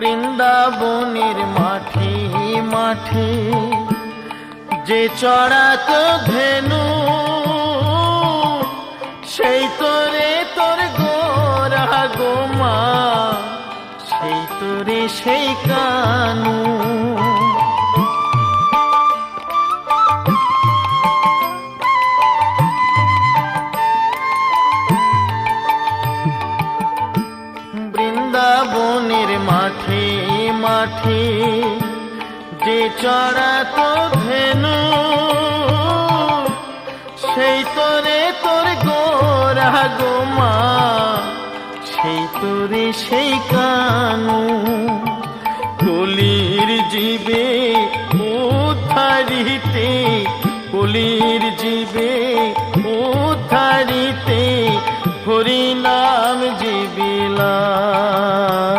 বৃন্দাবনের মাঠে মাঠে যে চড়াতো ধেনু, সেই তোরে তোর গোরা গোমা, সেই তোরে সেই কানু। বৃন্দাবনের মাঠে মাঠে যে চড়াতো ধেনু, সেই তোরে তোর গোরা গোমা, সেই তোরে সেই কানু। কলির জীবে উদ্ধারিতে, কলির জীবে উদ্ধারিতে হরি নাম জীবিলা।